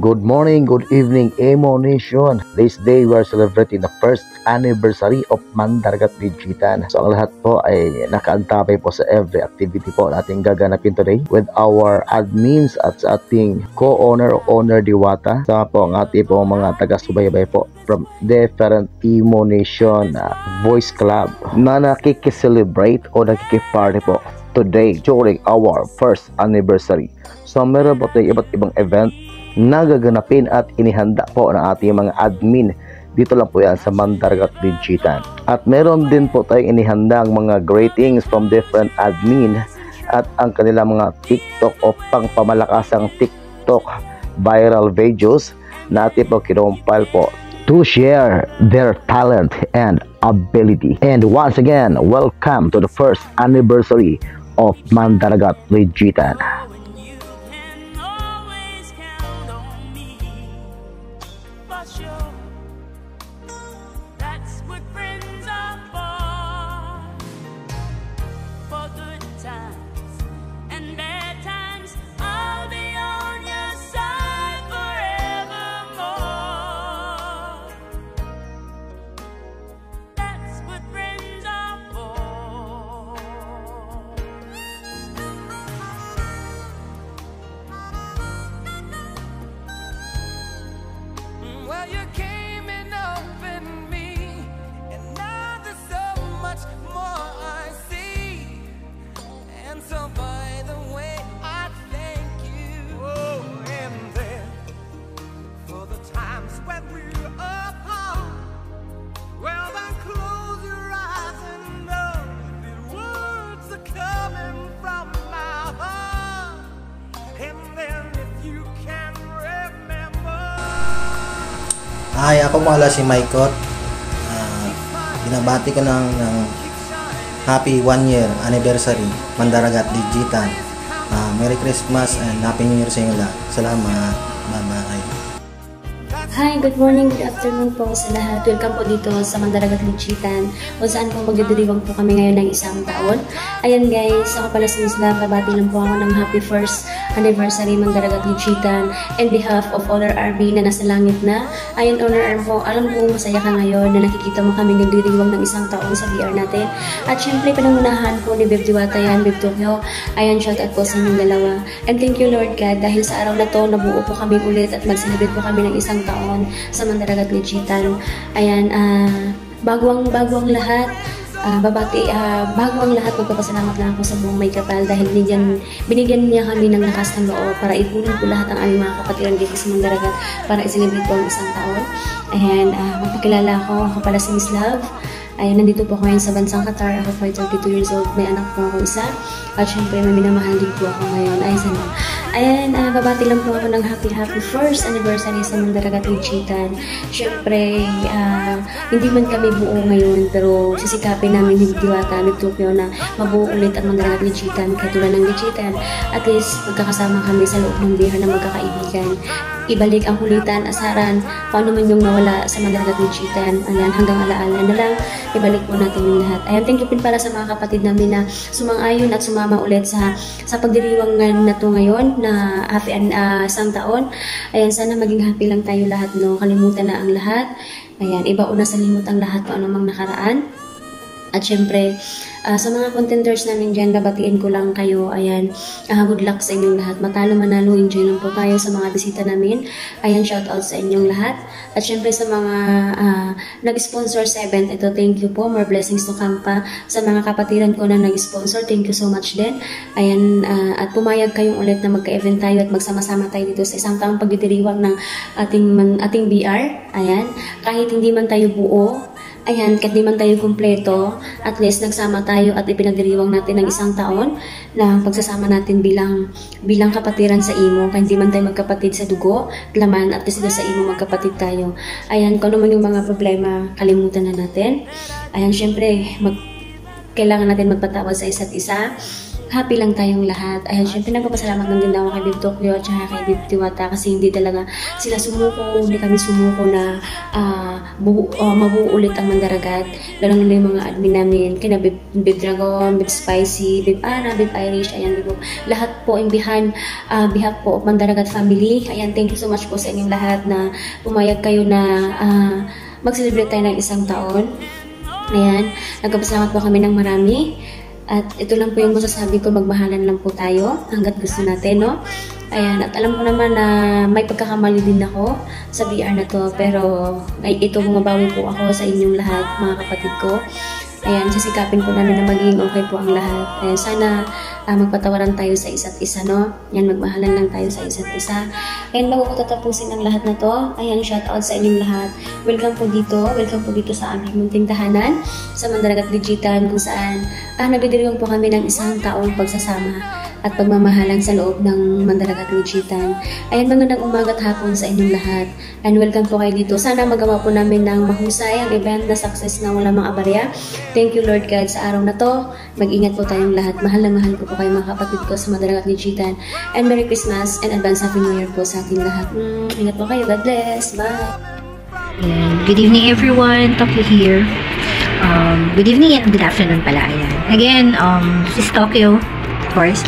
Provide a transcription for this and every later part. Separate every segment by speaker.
Speaker 1: Good morning, good evening, Emo Nation. This day we are celebrating the first anniversary of Mandaragat Digitan. So ang lahat po ay nakaantabay po sa every activity po nating gaganapin today with our admins at sa ating co-owner o owner Diwata. Sama po ang ating po mga taga-subaybay po from different Emo Nation Voice Club na nakikiselebrate o nakikiparty po today during our first anniversary. So meron po tayong iba't ibang event na gaganapin at inihanda po ng ating mga admin. Dito lang po yan sa Mandaragat Digitan. At meron din po tayong inihandang mga greetings from different admin at ang kanilang mga TikTok o pangpamalakasang TikTok viral videos na ating po kinumpile po to share their talent and ability. And once again, welcome to the first anniversary of Mandaragat Digitan.
Speaker 2: That's what friends are for good times and bad times. I'll be on your side forevermore. That's what friends are for. Well, you came and opened me, and now there's so much more I see. And so by the way, I thank you. Oh, and then for the times when we're apart, well then close your eyes and know the words are coming from my heart. And then if you can remember.
Speaker 3: Hi, ako pala si Maikot. Binabati ko ng happy 1 year anniversary Mandaragat Digitan. Merry Christmas and Happy New Year sa inyo lahat. Salamat. Bye-bye.
Speaker 4: Hi, good morning, good afternoon po sa lahat. Welcome po dito sa Mandaragat Digitan kung saan po magdidiriwang po kami ngayon ng isang taon. Ayan guys, ako pala si Isla. Kabati lang po ako ng happy first anniversary Mandaragat Digitan in behalf of Owner RB na nasa langit na. Ayan Owner RB po, alam ko masaya ka ngayon na nakikita mo kami nagdiriwang ng isang taon sa VR natin. At syempre pinangunahan po ni Beb Diwata yan, Beb Tokyo. Ayan, shout out po sa inyong dalawa. And thank you Lord God dahil sa araw na to nabuo po kami ulit at mag-celebrate po kami ng isang taon sa Mandaragat Digitan. Ayan, bago ang lahat, bago ang lahat, magpapasalamat lang ako sa buong may kapal dahil binigyan niya kami ng lakas ng loob para ipunin po lahat ang aming mga kapatiran dito sa Mandaragat para i-celebrate po ang isang taon. Ayan, magpakilala ako pala si Miss Love. Ayan, nandito po ako ngayon sa bansang Qatar. Ako po ay 32 years old. May anak po ako isa. At syempre, may minamahal din po ako ngayon. Ayan, babati lang po ako ng happy first anniversary sa Mandaragat Digitan. Syempre, hindi man kami buo ngayon, pero sisikapin namin ni Diwata, ni Tokyo na mabuo ulit ang Mandaragat Digitan. Katulad ng Digitan, at least magkakasama kami sa loob ng biha na magkakaibigan. Ibalik ang kulitan, asaran, kung ano man yung nawala sa Mandaragat Digitan. Ayan, hanggang alaala na lang, ibalik po natin yung lahat. Ayan, thank you din para sa mga kapatid namin na sumang-ayon at sumama ulit sa pagdiriwangan na to ngayon na happy isang taon. Ayan, sana maging happy lang tayo lahat, no? Kalimutan na ang lahat. Ayan, iba una sa limot ang lahat kung anumang nakaraan. At syempre, sa mga contenders namin dyan, babatiin ko lang kayo. Ayan, good luck sa inyong lahat. Matalo, manalo, enjoy lang po tayo sa mga bisita namin. Ayan, shout out sa inyong lahat. At syempre sa mga nag-sponsor sa event, ito, thank you po. More blessings to come pa. Sa mga kapatiran ko na nag-sponsor, thank you so much din. Ayan, at pumayag kayong ulit na magka-event tayo at magsama-sama tayo dito sa isang taong pagdidiriwang ng ating BR. Ayan, kahit hindi man tayo buo, ayan, kahit di man tayo kumpleto, at least nagsama tayo at ipinagdiriwang natin ng isang taon na pagsasama natin bilang kapatiran sa imo. Kahit di man tayo magkapatid sa dugo, laman, at least sa imo magkapatid tayo. Ayan, kung ano man yung mga problema, kalimutan na natin. Ayan, syempre, kailangan natin magpatawad sa isa't isa. happy lang tayong lahat. Ayan, syempre nagpapasalamat lang din ako kay Babe Tokyo at saka kay Babe Tiwata kasi hindi talaga sila sumuko, hindi kami sumuko na mabuo ulit ang Mandaragat. Lalo na yung mga admin namin, kina Babe Dragon, Babe Spicy, Babe Ana, Babe Irish, ayan, Babe, lahat po in behalf po of Mandaragat family. Ayan, thank you so much po sa inyong lahat na pumayag kayo na mag-celebrate tayo ng isang taon. Ayan, nagpapasalamat po kami ng marami. At ito lang po yung masasabi ko, magmahalan lang po tayo hanggat gusto natin, no? Ayan, at alam ko naman na may pagkakamali din ako sa VR na to, pero ito bumabawi po ako sa inyong lahat, mga kapatid ko. Ayan, sisikapin po namin na maging okay po ang lahat. Ayan, sana magpatawaran tayo sa isa't isa, no? Ayan, magmahalan lang tayo sa isa't isa. Ayan, bago ko tatapusin ang lahat na to, ayan, shout out sa inyong lahat. Welcome po dito sa aming munting tahanan, sa Mandaragat Ligitan, kung saan nagdiriwang po kami ng isang taong pagsasama at pagmamahalan sa loob ng Mandaragat Ligitan. Ayan, magandang umaga at hapon sa inyong lahat. And welcome po kayo dito. Sana magawa po namin ng mahusay ang event na success na wala mga abarya. Thank you Lord God sa araw na to. Mag-ingat po tayong lahat. Mahal na mahal ko po kayo mga kapatid ko sa Mandaragat Ligitan. And Merry Christmas and Advance Happy New Year po sa ating lahat. Ingat po kayo. God bless. Bye.
Speaker 5: And good evening everyone, Tokyo here. Good evening and good afternoon pala. Ayan. Again, this is Tokyo. Of course,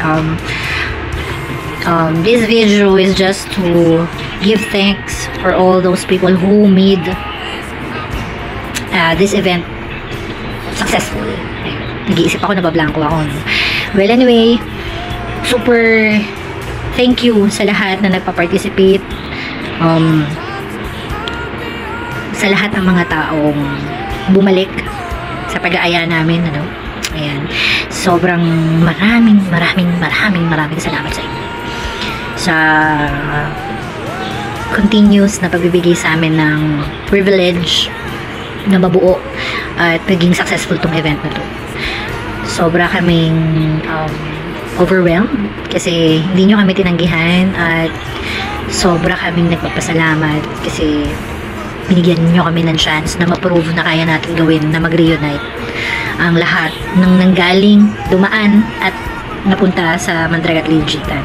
Speaker 5: this video is just to give thanks for all those people who made this event successful. Nag-iisip ako, nabablanko ako. Well, anyway, super thank you sa lahat na nagpa-participate, sa lahat ng mga taong bumalik sa pag-aaya namin, ano. Ayan. Sobrang maraming salamat sa inyo. Sa continuous na pagbibigay sa amin ng privilege na mabuo at naging successful tong event na to. Sobra kaming overwhelmed kasi hindi nyo kami tinanggihan at sobra kaming nagpapasalamat kasi binigyan nyo kami ng chance na ma-prove na kaya natin gawin na mag-reunite ang lahat ng nanggaling, dumaan at napunta sa Mandaragat Ligitan.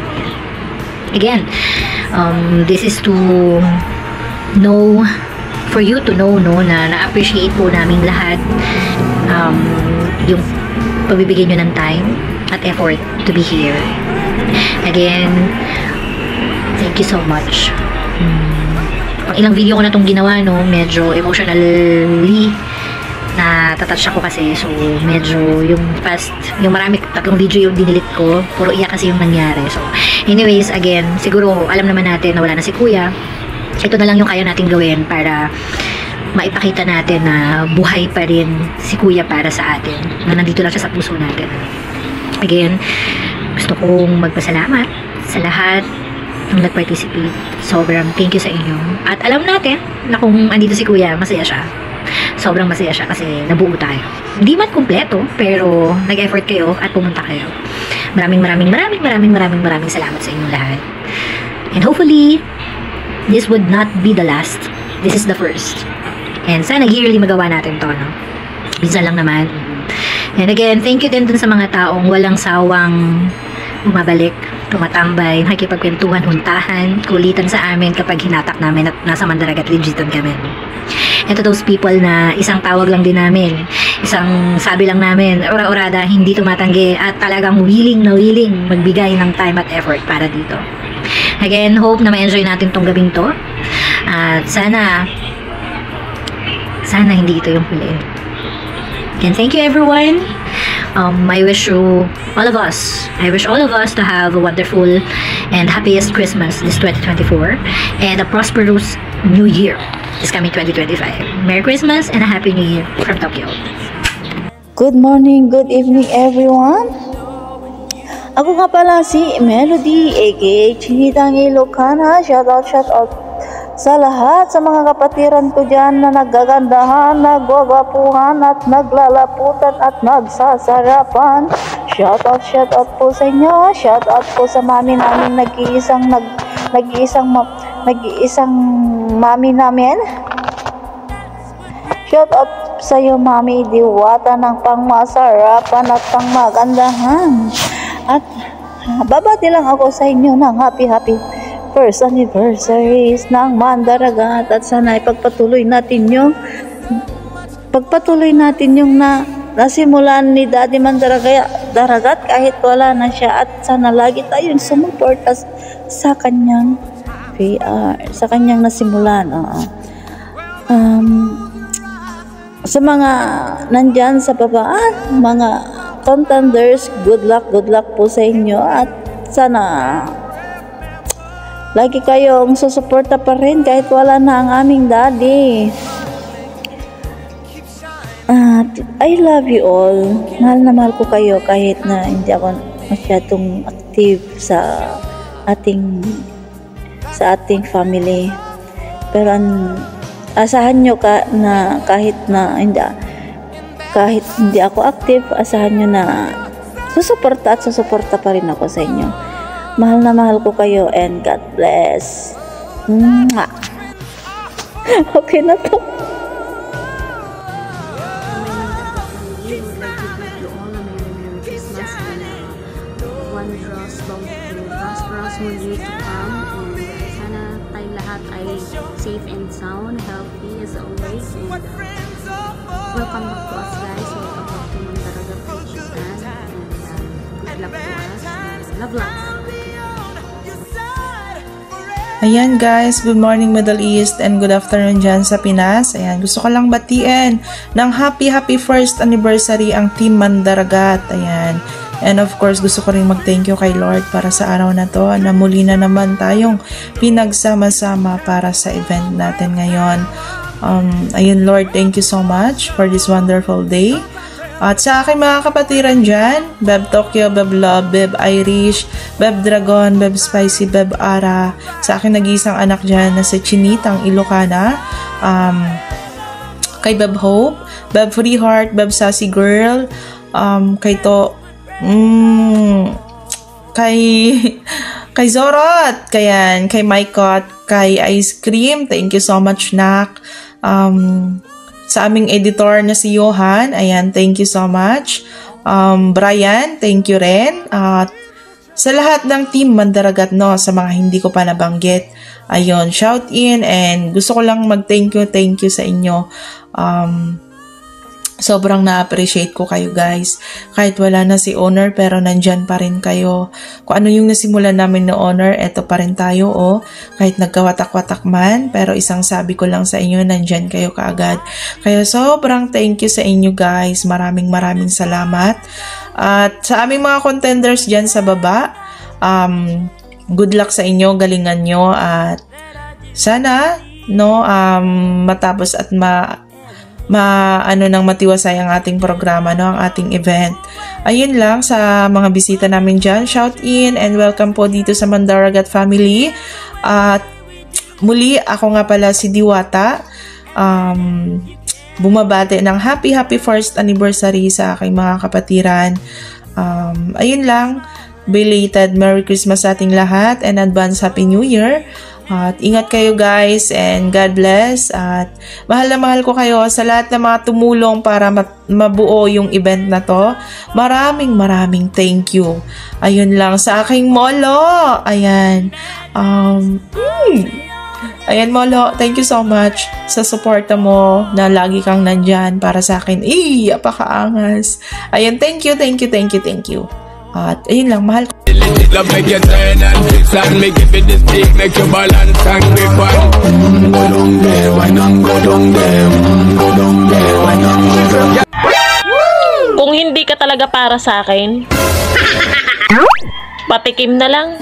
Speaker 5: Again, this is to know, for you to know, no, na na-appreciate po namin lahat yung pagbibigay nyo ng time at effort to be here. Again, thank you so much. Ang ilang video ko na itong ginawa, no, medyo emotionally natatouch ako kasi, so medyo yung marami, 3 video yung dinilit ko, puro iyak kasi yung nangyari. So anyways, again, siguro alam naman natin na wala na si Kuya. Ito na lang yung kaya natin gawin para maipakita natin na buhay pa rin si Kuya para sa atin, na nandito lang siya sa puso natin. Again, gusto kong magpasalamat sa lahat ng nag-participate. Sobrang thank you sa inyo. At alam natin na kung andito si Kuya, masaya siya. Sobrang masaya siya kasi nabuo tayo. Hindi man kumpleto, pero nag-effort kayo at pumunta kayo. Maraming salamat sa inyong lahat. And hopefully, this would not be the last. This is the first. And sana yearly magawa natin to, no? Minsan lang naman. And again, thank you din dun sa mga taong walang sawang bumabalik, tumatambay, nakikipagkwentuhan, huntahan, kulitan sa amin kapag hinatak namin at nasa Mandaragat Ligitan kami. And to those people na isang tawag lang din namin, isang sabi lang namin, ora-orada, hindi tumatanggi at talagang willing magbigay ng time at effort para dito. Again, hope na ma-enjoy natin tong gabing to. At sana hindi ito yung huli. And thank you everyone. I wish all of us to have a wonderful and happiest Christmas this 2024 and a prosperous New Year this coming 2025. Merry Christmas and a Happy New Year from Tokyo.
Speaker 6: Good morning, good evening everyone. Ako nga pala si Melody, aka Chinitang Ilocana. Shout out sa lahat, sa mga kapatiran ko dyan na nagagandahan, nagwagapuhan at naglalaputan at nagsasarapan. Shout out po sa inyo. Shout out po sa mami namin nag-iisang mami namin. Shout out sa iyo, Mami Diwata, ng pangmasarapan at pangmagandahan. At babati lang ako sa inyo ng happy first anniversaries ng Mandaragat, at sana ipagpatuloy natin yung nasimulan ni Daddy Mandaragat kahit wala na siya, at sana lagi tayong sumuporta sa kanyang PR, sa kanyang nasimulan. Sa mga nandyan sa baba, mga contenders, good luck po sa inyo, at sana lagi kayong susuporta pa rin kahit wala na ang aming daddy. At I love you all. Mahal na mahal ko kayo kahit na hindi ako masyadong active sa ating family. Pero asahan nyo na kahit hindi ako active, asahan nyo na susuporta pa rin ako sa inyo. Mahal na mahal ko kayo, and God bless. Okay na to.
Speaker 4: Prosperous more years to come, and sana tayong lahat ay safe and sound, healthy as always, and welcome back to us guys, welcome back to Mandaragat Digitan, and good luck to us, love lots.
Speaker 7: Ayan guys, good morning Middle East and good afternoon dyan sa Pinas. Ayan, gusto ko lang batiin ng happy first anniversary ang Team Mandaragat. Ayan. And of course, gusto ko rin mag-thank you kay Lord para sa araw na to na muli na naman tayong pinagsama-sama para sa event natin ngayon. Ayun Lord, thank you so much for this wonderful day. At sa aking mga kapatiran dyan, Beb Tokyo, Beb Love, Beb Irish, Beb Dragon, Beb Spicy, Beb Ara, sa aking nag-iisang anak dyan na si Chinitang Ilocana, kay Beb Hope, Beb Free Heart, Beb Sassy Girl, kay Zorot, kay Maikot, kay Ice Cream, thank you so much, Nak. Sa aming editor na si Johan, ayan, thank you so much. Brian, thank you rin. At sa lahat ng Team Mandaragat, no, sa mga hindi ko pa nabanggit, ayun, shout in, and gusto ko lang mag-thank you sa inyo. Sobrang na-appreciate ko kayo guys. Kahit wala na si Honor, pero nandyan pa rin kayo. Kung ano yung nasimulan namin na Honor, eto pa rin tayo, oh. Kahit nagkawatak-watak man, pero isang sabi ko lang sa inyo, nandyan kayo kaagad. Kaya sobrang thank you sa inyo guys. Maraming salamat. At sa aming mga contenders dyan sa baba, good luck sa inyo, galingan nyo, at sana, no, matapos at nang matiwasay ang ating programa, no, ang ating event. Ayun lang sa mga bisita namin dyan. Shout in and welcome po dito sa Mandaragat family. At muli, ako nga pala si Diwata. Bumabati ng happy first anniversary sa aking mga kapatiran. Ayun lang. Belated Merry Christmas sa ating lahat and advance Happy New Year. At ingat kayo guys, and God bless, at mahal na mahal ko kayo sa lahat ng mga tumulong para mabuo yung event na to. Maraming thank you. Ayun lang sa aking Molo. Ayan. Ayan Molo, thank you so much sa suporta mo na lagi kang nandyan para sa akin. Apakaangas. Ayan, thank you. At ayun lang, mahal ko.
Speaker 8: Love make you turn and twist and make it fit this big, make you balance and grip on. Go down there, why not go down there? Go down there, why not go down there?
Speaker 9: Kung hindi ka talaga para sa akin, patikim na lang.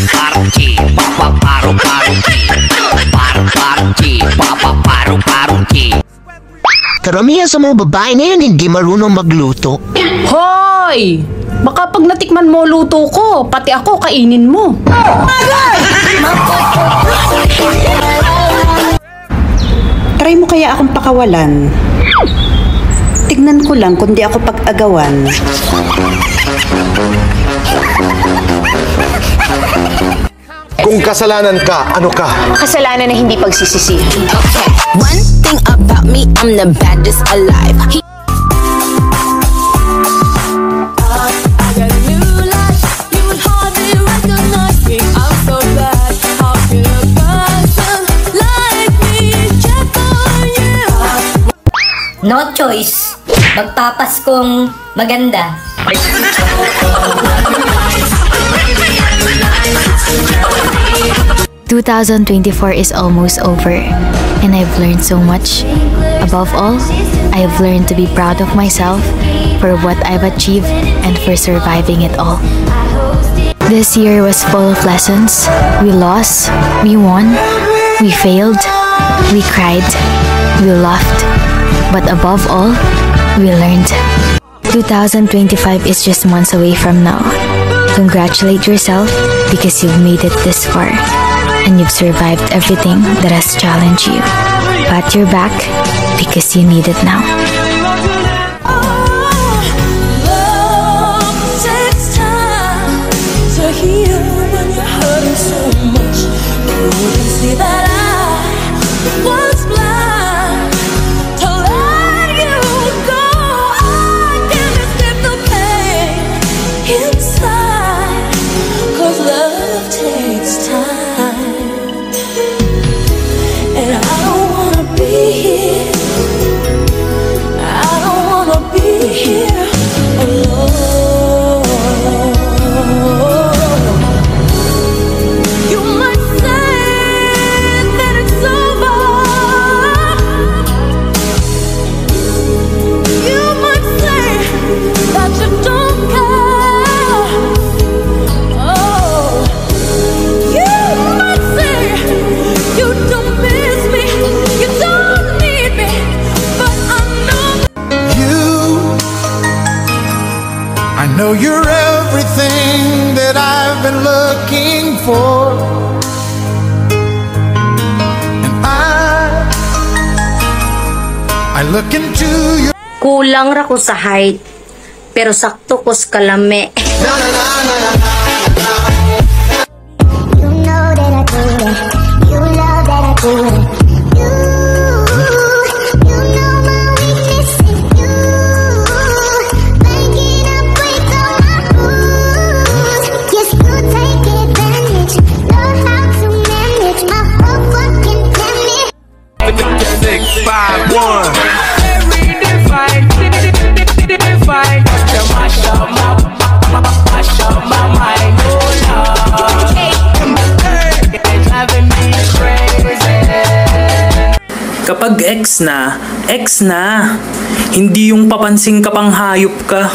Speaker 10: Paruchi, papa paruchi, papa paruchi. Karamihan sa mga babae na yan hindi marunong magluto.
Speaker 11: Hoy! Baka pag natikman mo luto ko, pati ako kainin mo. Try mo kaya akong pakawalan. Tignan ko lang kung di ako pag-agawan.
Speaker 12: Kung kasalanan ka, ano ka?
Speaker 13: Kasalanan na hindi pagsisisihan. Okay. One thing about me, I'm the baddest alive. I got a new life.
Speaker 14: No choice. Magpapaskong maganda.
Speaker 15: 2024 is almost over, and I've learned so much. Above all, I've learned to be proud of myself for what I've achieved and for surviving it all. This year was full of lessons. We lost, we won, we failed, we cried, we laughed, but above all, we learned. 2025 is just months away from now. Congratulate yourself because you've made it this far and you've survived everything that has challenged you. Pat your back because you need it now.
Speaker 16: I know you're everything that I've been looking for, and I look into your.
Speaker 17: Kulang ra ko sa height, pero sakto ko sa kalame.
Speaker 18: You know that I do that. You love that I do that.
Speaker 19: Kapag ex na, hindi yung papansin ka pang hayop ka.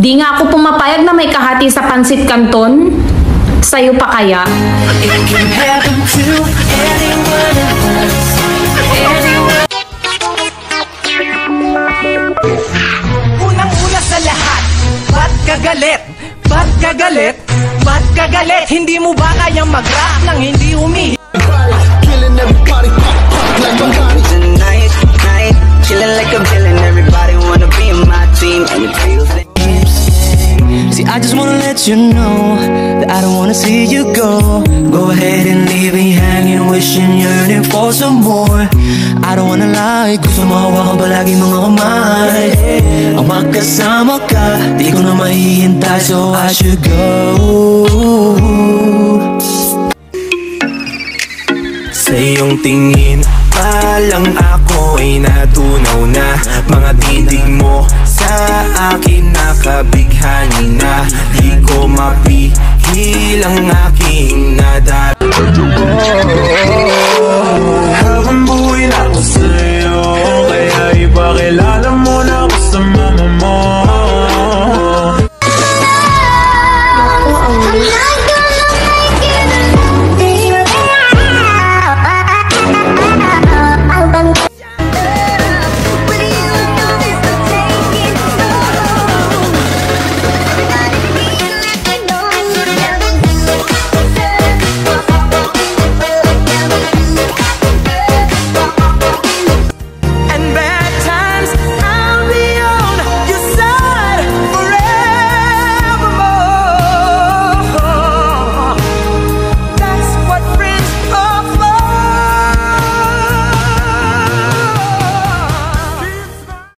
Speaker 20: Di nga ako pumapayag na may kahati sa pansit canton. Sa'yo pa kaya?
Speaker 2: Unang-una sa lahat, ba't kagalit? Ba't kagalit? Ba't kagalit? Hindi mo ba kayang mag-rap nang hindi umihi? Killing everybody, like tonight, night, chilling like a villain. Everybody wanna be in my team, and it feels like. See, I just wanna let you know that I don't wanna see you go. Go ahead and leave me hanging, wishing, yearning for some more. I don't wanna lie, gusto mo hawakan palagi mga kamay. Ang magkasama ka, di ko na mahihintay, so I should go. Sa iyong tingin pa lang ako ay natunaw na. Mga titig mo sa akin nakabighani na. Di ko mapihil ang aking nadal.